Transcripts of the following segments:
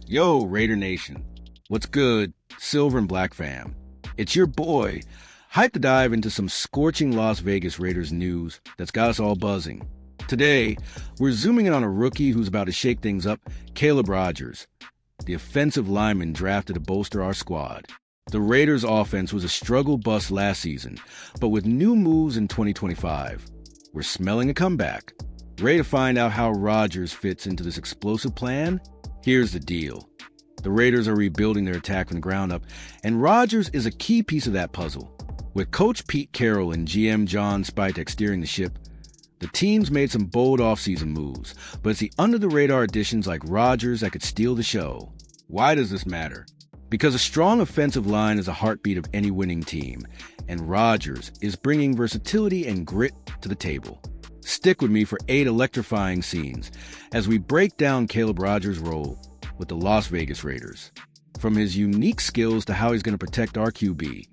Yo, Raider Nation. What's good, Silver and Black fam? It's your boy, hyped to dive into some scorching Las Vegas Raiders news that's got us all buzzing. Today, we're zooming in on a rookie who's about to shake things up, Caleb Rogers, the offensive lineman drafted to bolster our squad. The Raiders' offense was a struggle bust last season, but with new moves in 2025, we're smelling a comeback. Ready to find out how Rogers fits into this explosive plan? Here's the deal. The Raiders are rebuilding their attack from the ground up, and Rogers is a key piece of that puzzle. With Coach Pete Carroll and GM John Spytek steering the ship, the team's made some bold offseason moves, but it's the under-the-radar additions like Rogers that could steal the show. Why does this matter? Because a strong offensive line is a heartbeat of any winning team, and Rogers is bringing versatility and grit to the table. Stick with me for 8 electrifying scenes as we break down Caleb Rogers' role with the Las Vegas Raiders. From his unique skills to how he's going to protect our QB.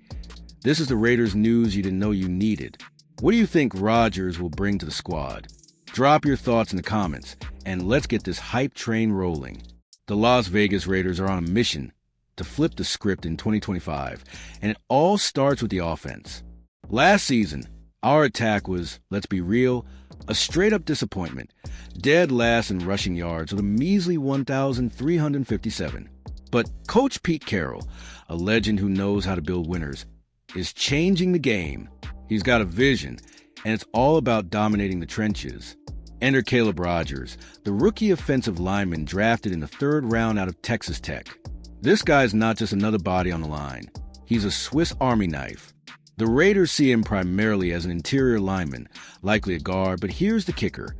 This is the Raiders news you didn't know you needed. What do you think Rogers will bring to the squad? Drop your thoughts in the comments, and let's get this hype train rolling. The Las Vegas Raiders are on a mission to flip the script in 2025, and it all starts with the offense. Last season, our attack was, let's be real, a straight-up disappointment, dead last in rushing yards with a measly 1,357. But Coach Pete Carroll, a legend who knows how to build winners, is changing the game. He's got a vision, and it's all about dominating the trenches. Enter Caleb Rogers, the rookie offensive lineman drafted in the 3rd round out of Texas Tech. This guy's not just another body on the line. He's a Swiss Army knife. The Raiders see him primarily as an interior lineman, likely a guard, but here's the kicker.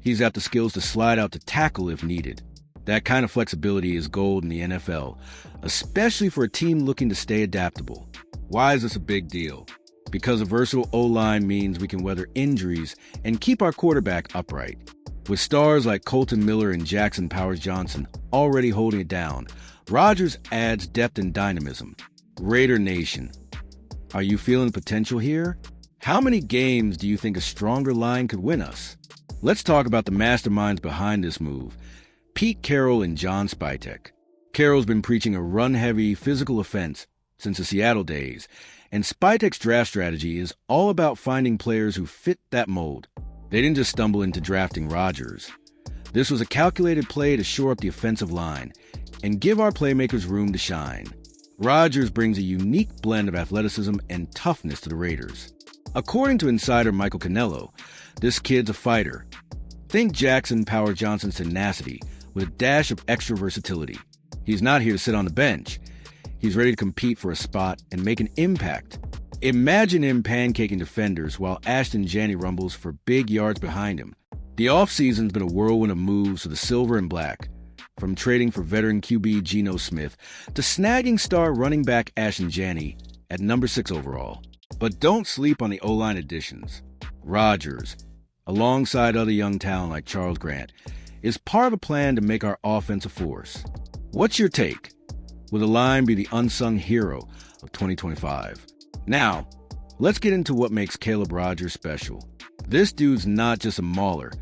He's got the skills to slide out to tackle if needed. That kind of flexibility is gold in the NFL, especially for a team looking to stay adaptable. Why is this a big deal? Because a versatile O-line means we can weather injuries and keep our quarterback upright. With stars like Colton Miller and Jackson Powers-Johnson already holding it down, Rogers adds depth and dynamism. Raider Nation, are you feeling the potential here? How many games do you think a stronger line could win us? Let's talk about the masterminds behind this move, Pete Carroll and John Spytek. Carroll's been preaching a run-heavy, physical offense since the Seattle days, and Spytek's draft strategy is all about finding players who fit that mold. They didn't just stumble into drafting Rogers. This was a calculated play to shore up the offensive line and give our playmakers room to shine. Rogers brings a unique blend of athleticism and toughness to the Raiders. According to insider Michael Canello, this kid's a fighter. Think Jackson Powers-Johnson's tenacity with a dash of extra versatility. He's not here to sit on the bench. He's ready to compete for a spot and make an impact. Imagine him pancaking defenders while Ashton Janney rumbles for big yards behind him. The offseason's been a whirlwind of moves to the Silver and Black, from trading for veteran QB Geno Smith to snagging star running back Ashton Janney at number 6 overall. But don't sleep on the O-line additions. Rogers, alongside other young talent like Charles Grant, is part of a plan to make our offense a force. What's your take? Will the line be the unsung hero of 2025? Now, let's get into what makes Caleb Rogers special. This dude's not just a mauler.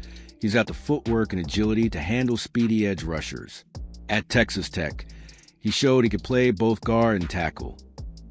He's got the footwork and agility to handle speedy edge rushers. At Texas Tech, he showed he could play both guard and tackle,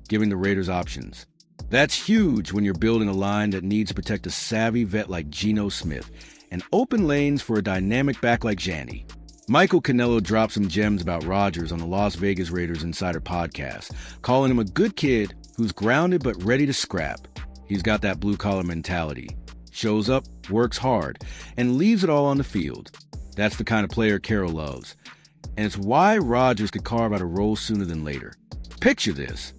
giving the Raiders options. That's huge when you're building a line that needs to protect a savvy vet like Geno Smith and open lanes for a dynamic back like Janney. Michael Canello dropped some gems about Rogers on the Las Vegas Raiders Insider podcast, calling him a good kid who's grounded but ready to scrap. He's got that blue-collar mentality. Shows up, works hard, and leaves it all on the field. That's the kind of player Carroll loves. And it's why Rogers could carve out a role sooner than later. Picture this.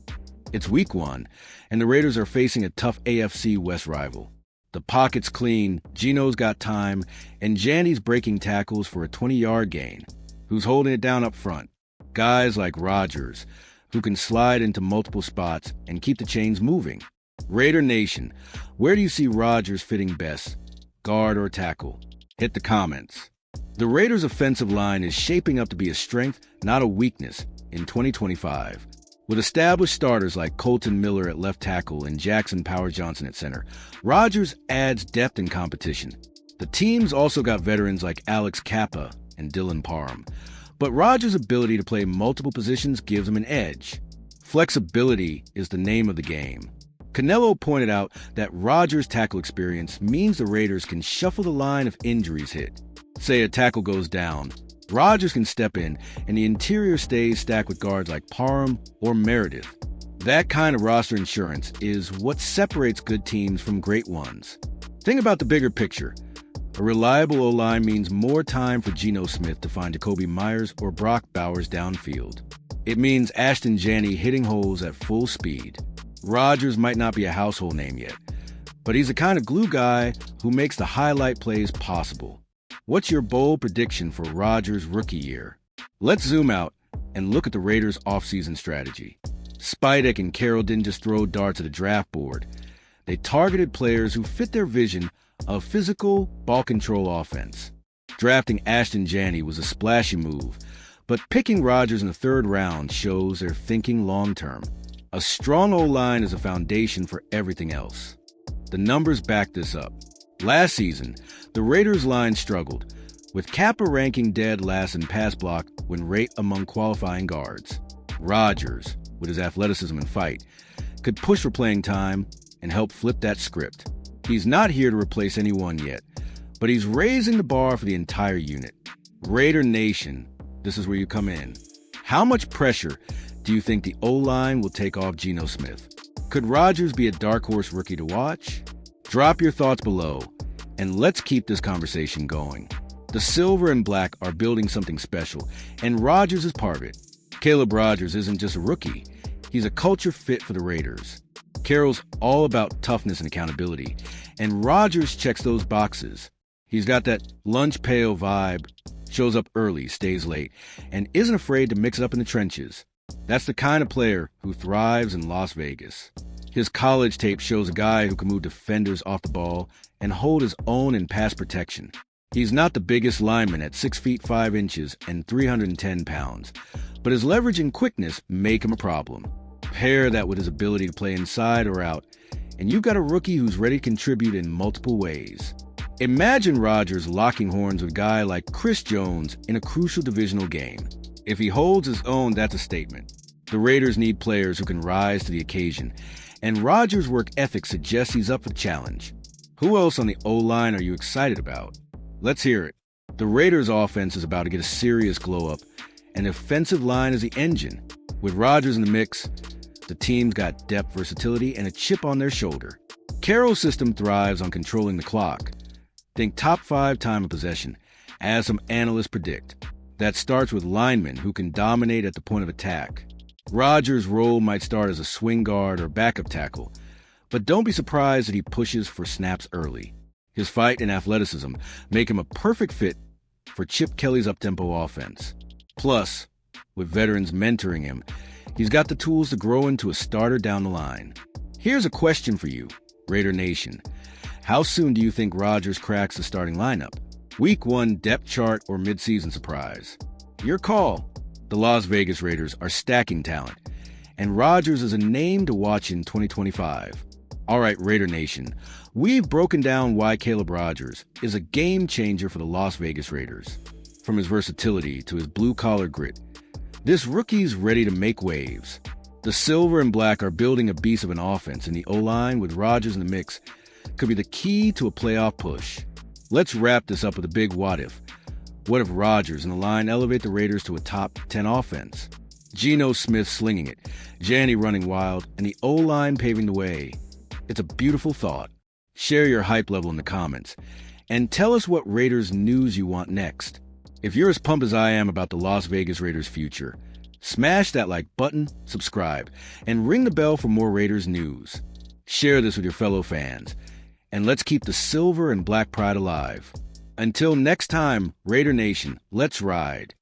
It's week 1, and the Raiders are facing a tough AFC West rival. The pocket's clean, Geno's got time, and Janney's breaking tackles for a 20-yard gain. Who's holding it down up front? Guys like Rogers, who can slide into multiple spots and keep the chains moving. Raider Nation, where do you see Rogers fitting best? Guard or tackle? Hit the comments. The Raiders' offensive line is shaping up to be a strength, not a weakness, in 2025. With established starters like Colton Miller at left tackle and Jackson Powers-Johnson at center, Rogers adds depth and competition. The team's also got veterans like Alex Kappa and Dylan Parham, But Rodgers' ability to play multiple positions gives him an edge. Flexibility is the name of the game. Canelo pointed out that Rodgers' tackle experience means the Raiders can shuffle the line if injuries hit. Say a tackle goes down, Rodgers can step in, and the interior stays stacked with guards like Parham or Meredith. That kind of roster insurance is what separates good teams from great ones. Think about the bigger picture. A reliable O-line means more time for Geno Smith to find Jacoby Myers or Brock Bowers downfield. It means Ashton Janney hitting holes at full speed. Rodgers might not be a household name yet, but he's the kind of glue guy who makes the highlight plays possible. What's your bold prediction for Rodgers' rookie year? Let's zoom out and look at the Raiders' offseason strategy. Spidek and Carroll didn't just throw darts at a draft board. They targeted players who fit their vision of physical, ball-control offense. Drafting Ashton Janney was a splashy move, but picking Rodgers in the third round shows they're thinking long-term. A strong O-line is a foundation for everything else. The numbers back this up. Last season, the Raiders' line struggled, with Kappa ranking dead last in pass block when rate among qualifying guards. Rodgers, with his athleticism and fight, could push for playing time and help flip that script. He's not here to replace anyone yet, but he's raising the bar for the entire unit. Raider Nation, this is where you come in. How much pressure do you think the O-line will take off Geno Smith? Could Rodgers be a dark horse rookie to watch? Drop your thoughts below, and let's keep this conversation going. The Silver and Black are building something special, and Rodgers is part of it. Caleb Rodgers isn't just a rookie. He's a culture fit for the Raiders. Carroll's all about toughness and accountability, and Rodgers checks those boxes. He's got that lunch pail vibe, shows up early, stays late, and isn't afraid to mix it up in the trenches. That's the kind of player who thrives in Las Vegas. His college tape shows a guy who can move defenders off the ball and hold his own in pass protection. He's not the biggest lineman at 6 feet 5 inches and 310 pounds, but his leverage and quickness make him a problem. Pair that with his ability to play inside or out, and you've got a rookie who's ready to contribute in multiple ways. Imagine Rodgers locking horns with a guy like Chris Jones in a crucial divisional game. If he holds his own, that's a statement. The Raiders need players who can rise to the occasion, and Rodgers' work ethic suggests he's up for the challenge. Who else on the O-line are you excited about? Let's hear it. The Raiders' offense is about to get a serious glow-up, and the offensive line is the engine. With Rodgers in the mix, the team's got depth, versatility, and a chip on their shoulder. Carroll's system thrives on controlling the clock. Think top 5 time of possession, as some analysts predict. That starts with linemen who can dominate at the point of attack. Rodgers' role might start as a swing guard or backup tackle, but don't be surprised that he pushes for snaps early. His fight and athleticism make him a perfect fit for Chip Kelly's up-tempo offense. Plus, with veterans mentoring him, he's got the tools to grow into a starter down the line. Here's a question for you, Raider Nation. How soon do you think Rodgers cracks the starting lineup? Week 1 depth chart or midseason surprise? Your call. The Las Vegas Raiders are stacking talent, and Rodgers is a name to watch in 2025. All right, Raider Nation, we've broken down why Caleb Rodgers is a game changer for the Las Vegas Raiders. From his versatility to his blue-collar grit, this rookie's ready to make waves. The Silver and Black are building a beast of an offense, and the O-line with Rodgers in the mix could be the key to a playoff push. Let's wrap this up with a big what if. What if Rodgers and the line elevate the Raiders to a top 10 offense? Geno Smith slinging it, Janney running wild, and the O-line paving the way. It's a beautiful thought. Share your hype level in the comments, and tell us what Raiders news you want next. If you're as pumped as I am about the Las Vegas Raiders' future, smash that like button, subscribe, and ring the bell for more Raiders news. Share this with your fellow fans, and let's keep the Silver and Black pride alive. Until next time, Raider Nation, let's ride.